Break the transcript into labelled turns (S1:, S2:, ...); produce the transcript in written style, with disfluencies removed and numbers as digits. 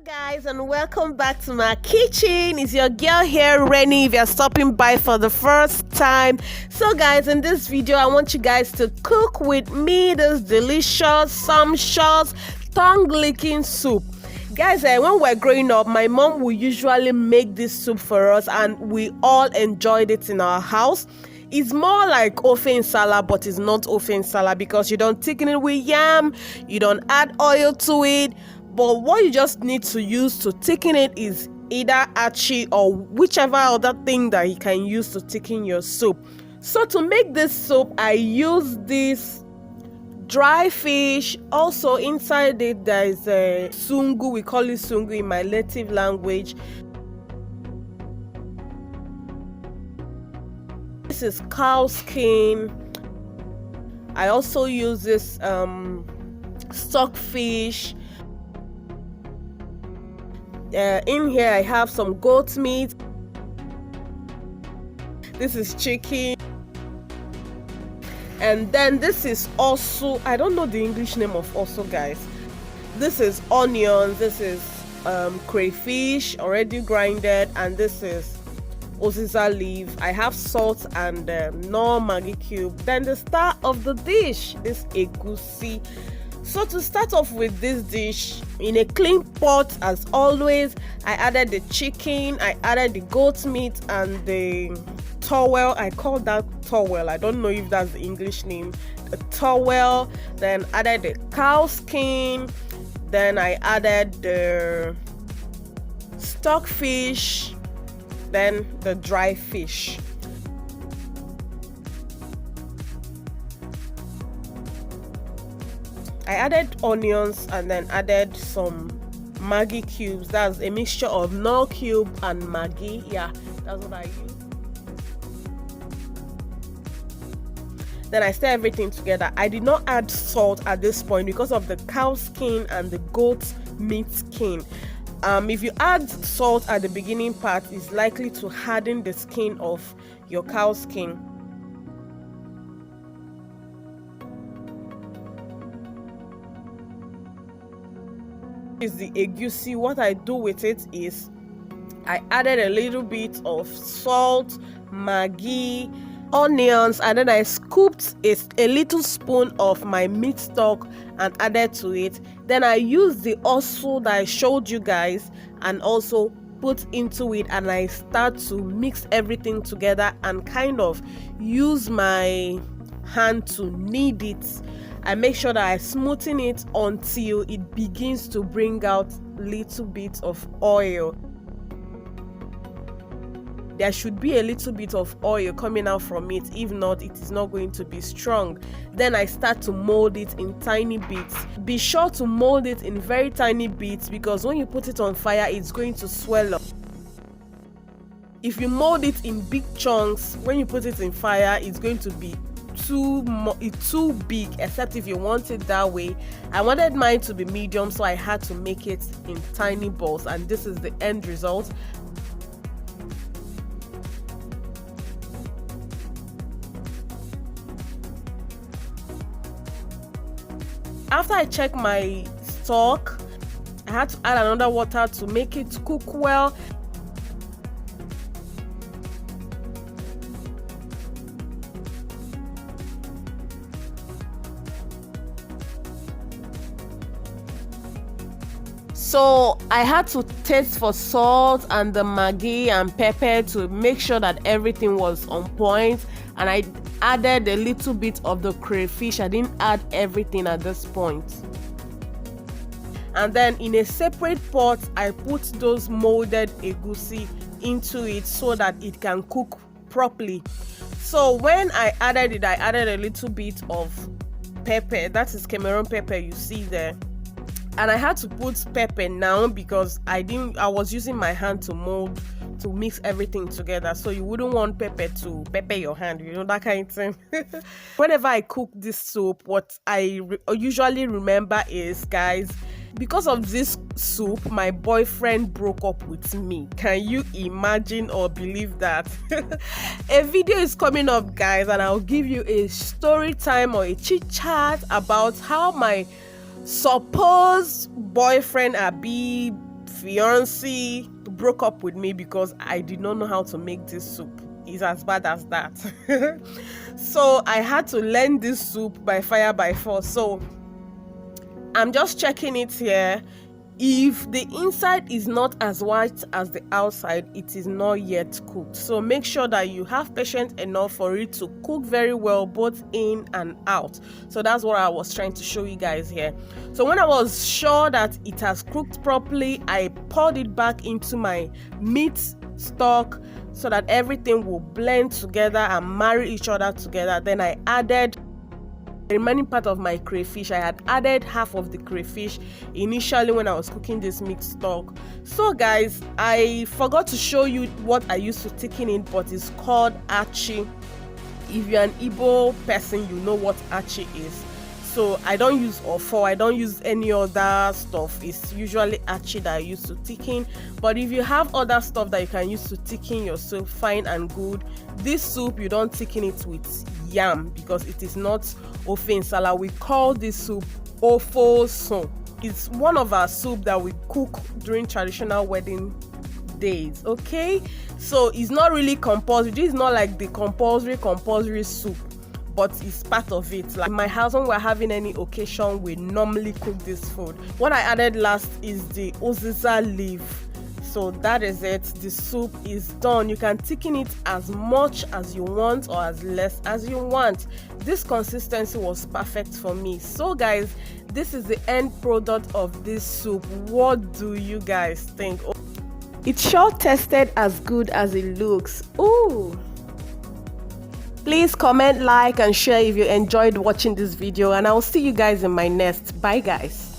S1: Guys, and welcome back to my kitchen. It's your girl here, Rennie, if you're stopping by for the first time. So guys, in this video I want you guys to cook with me this delicious, sumptuous, tongue-licking soup. Guys, when we're growing up, my mom would usually make this soup for us and we all enjoyed it in our house. It's more like OFE salad, but it's not OFE salad because you don't thicken it with yam, you don't add oil to it. But what you just need to use to thicken it is either achi or whichever other thing that you can use to thicken your soup. So to make this soup, I use this dry fish. Also inside it there is a sungu. We call it sungu in my native language. This is cow skin. I also use this stockfish. In here I have some goat meat. This is chicken. And then this is also, I don't know the English name of also, guys. This is onions. This is crayfish already grinded, and this is uziza leaf. I have salt and no Maggi cube. Then the star of the dish, this egusi. So to start off with this dish, in a clean pot as always, I added the chicken, I added the goat meat and the towel. I call that towel. I don't know if that's the English name. The towel. Then added the cow skin. Then I added the stockfish. Then the dry fish. I added onions and then added some Maggi cubes. That's a mixture of no cube and Maggi. Yeah, that's what I use. Then I stir everything together. I did not add salt at this point because of the cow skin and the goat meat skin. If you add salt at the beginning part, it's likely to harden the skin of your cow skin. Is the egusi. What I do with it is I added a little bit of salt, Maggi, onions, and then I scooped a little spoon of my meat stock and added to it. Then I used the osu that I showed you guys and also put into it, and I start to mix everything together and kind of use my hand to knead it. I make sure that I smoothen it until it begins to bring out little bits of oil. There should be a little bit of oil coming out from it. If not, it is not going to be strong. Then I start to mold it in tiny bits. Be sure to mold it in very tiny bits because when you put it on fire, it's going to swell up. If you mold it in big chunks, when you put it in fire, it's going to be too big, except if you want it that way. I wanted mine to be medium, so I had to make it in tiny balls, and this is the end result. After I check my stock, I had to add another water to make it cook well. So I had to taste for salt and the Maggi and pepper to make sure that everything was on point, and I added a little bit of the crayfish. I didn't add everything at this point. And then in a separate pot, I put those molded egusi into it so that it can cook properly. So when I added it, I added a little bit of pepper. That is Cameroon pepper you see there. And I had to put pepper now because I was using my hand to mold, to mix everything together. So you wouldn't want pepper to pepper your hand, you know, that kind of thing. Whenever I cook this soup, what I usually remember is, guys, because of this soup, my boyfriend broke up with me. Can you imagine or believe that? A video is coming up, guys, and I'll give you a story time or a chit chat about how my supposed boyfriend Abi fiance broke up with me because I did not know how to make this soup. It's as bad as that. So I had to learn this soup by fire by force. So I'm just checking it here. If the inside is not as white as the outside, it is not yet cooked. So make sure that you have patience enough for it to cook very well, both in and out. So that's what I was trying to show you guys here. So when I was sure that it has cooked properly, I poured it back into my meat stock so that everything will blend together and marry each other together. Then I added the remaining part of my crayfish. I had added half of the crayfish initially when I was cooking this mixed stock. So guys, I forgot to show you what I used to thicken it, but it's called achi. If you're an Igbo person, you know what achi is. So I don't use OFE, I don't use any other stuff. It's usually achi that I use to thicken. But if you have other stuff that you can use to thicken your soup, fine and good. This soup, you don't thicken it with yam because it is not OFE Nsala. We call this soup OFE OSE. It's one of our soup that we cook during traditional wedding days. Okay, so it's not really compulsory. This is not like the compulsory soup, but it's part of it. Like in my house, when we're having any occasion, we normally cook this food. What I added last is the uziza leaf. So that is it. The soup is done. You can thicken it as much as you want or as less as you want. This consistency was perfect for me. So guys, this is the end product of this soup. What do you guys think? It sure tasted as good as it looks. Ooh. Please comment, like and share if you enjoyed watching this video, and I will see you guys in my next. Bye guys.